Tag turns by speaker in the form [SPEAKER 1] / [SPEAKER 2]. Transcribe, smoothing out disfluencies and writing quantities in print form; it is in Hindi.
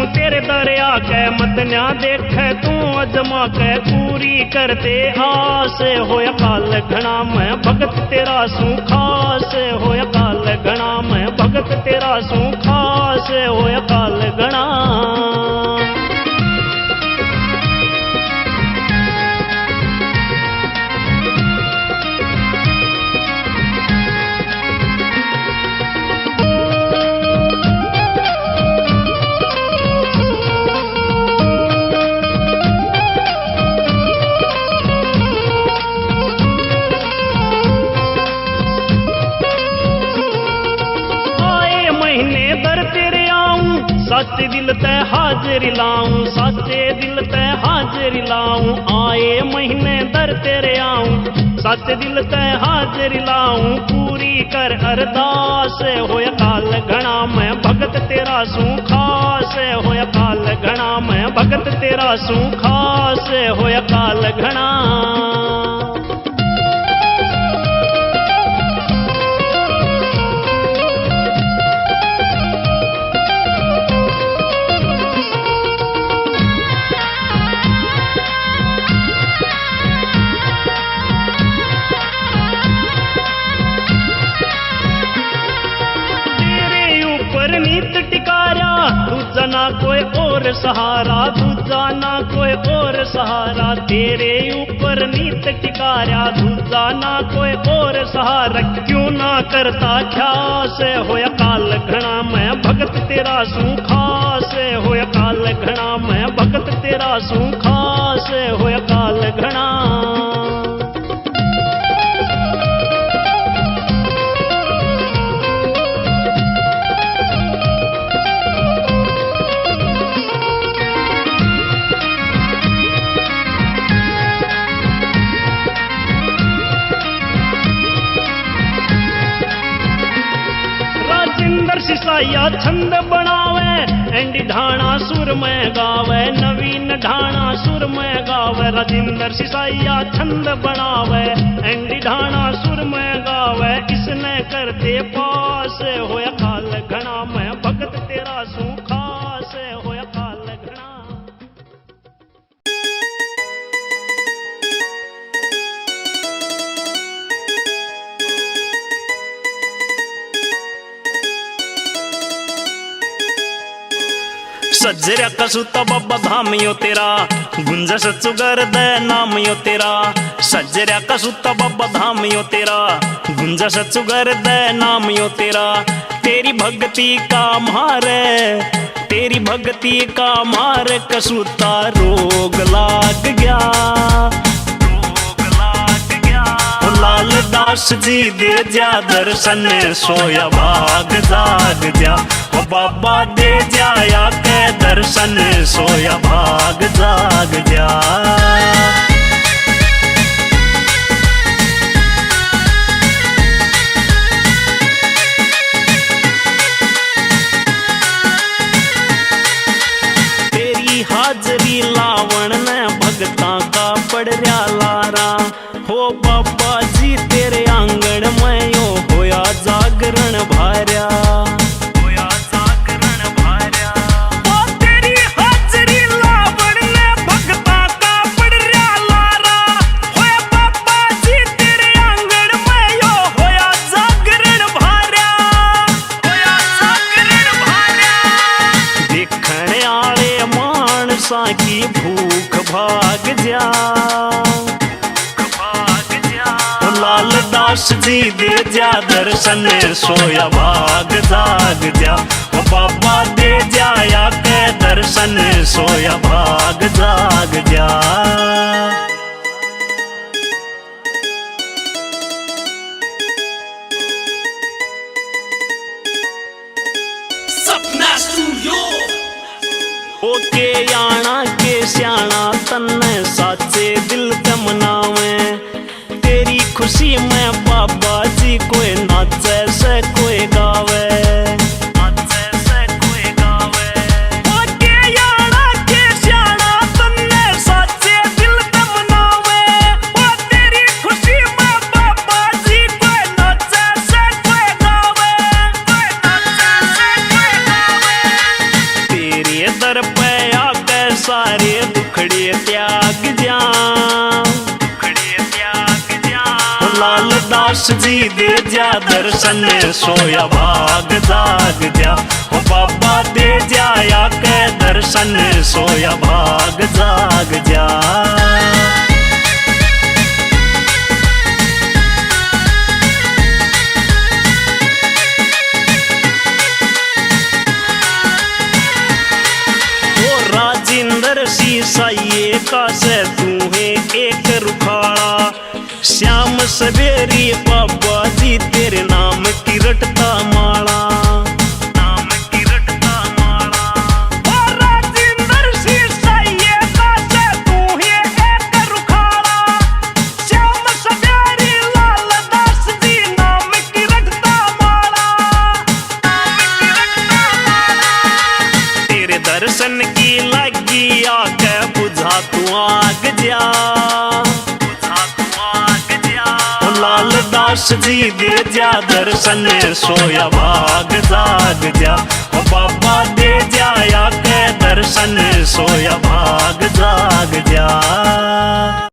[SPEAKER 1] तेरे दरिया के मदन्या देखे तू अजमा के पूरी करते आस होया काल घना मैं भगत तेरा सू खास होया काल घना मैं भगत तेरा सू खास होया काल घना। साचे दिल ते हाजिरी लाऊं साचे दिल ते हाजिरी लाऊं आए महीने दर तेरे आऊं साचे दिल ते हाजिरी लाऊं पूरी कर अरदास होया काल घना मैं भगत तेरा सू खास होया काल घना मैं भगत तेरा सू खास होया काल घना। दूजा ना कोई और सहारा दूजा ना कोई और सहारा तेरे ऊपर नीत टिकारा दूजा ना कोई और सहारा क्यों ना करता ख्यास होया काल घना मैं भगत तेरा सू खास होया काल घना मैं भगत तेरा सू खास होया काल घना। सिसाया छंद बनावे एंडी ढाणा सुर में गावे नवीन ढाणा सुर में गावे राजिंदर सिसाया छंद बनावे एंडी ढाणा सुर में गावे इसने कर दे पास होया काल घना मैं भगत तेरा सू खास होया काल घना। सज्जर्या कसुता बाबा धाम यो तेरा गुंज सचुगर दे नाम यो तेरा सज्जर्या कसुता बाबा धाम यो तेरा गुंज सचुगर दे नाम यो तेरा तेरी भक्ति का मारे तेरी भक्ति का मारे कसुता रोग लाग गया लाल दास जी दे जा दर्शन सोया भाग जाग जा ओ बाबा दे जाया के दर्शन सोया भाग जाग जा। तेरी हाजरी लावण ने भगता का पड़ रहा लारा हो बाबा जी तेरे आंगण में यो होया जागरण भार्या होया जागरण भार्या ओ तेरी हाजरी लावण ने भगता का पड़ रहा लारा होया बाबा जी तेरे आंगण में यो होया जागरण भार्या होया जागरण भार्या। देखने आले मानसा की भूख भाग जा लाल दास जी दे जा दर्शन सोया भाग जाग जा ओ बाबा दे जाया के दर्शन सोया भाग जाग जा।
[SPEAKER 2] सपना स्टूडियो
[SPEAKER 1] ओके आना के स्याणा तन्ने साचे दिल जमनावे तेरी खुशी में बाबा जी कोई नाचे से कोई गावे नाचे से कोई गावे ओके याना के स्याणा सारे दुखड़े त्याग जा, लाल दास जी दे जा दर्शन सोया भाग जाग जा। ओ बाबा दे जाया के दर्शन सोया भाग जाग जा। राजिंदर शीशाइये का से तू है एक रुखाड़ा, श्याम सवेरी बाबा जी तेरे नाम की रटता माला, नाम की रटता माला। ओ राजिंदर शीशाइये का से तू है एक रुखाड़ा, श्याम सवेरी लाल दास जी नाम की रटता माला, नाम की रटता माला। तेरे दर्शन की लगी आके बुझा तू आग जा, बुझा तू आग जा। लाल दास जी दे जा दर्शन सोया भाग जाग जा। ओ बाबा दे जाया के दर्शन सोया भाग जाग जा।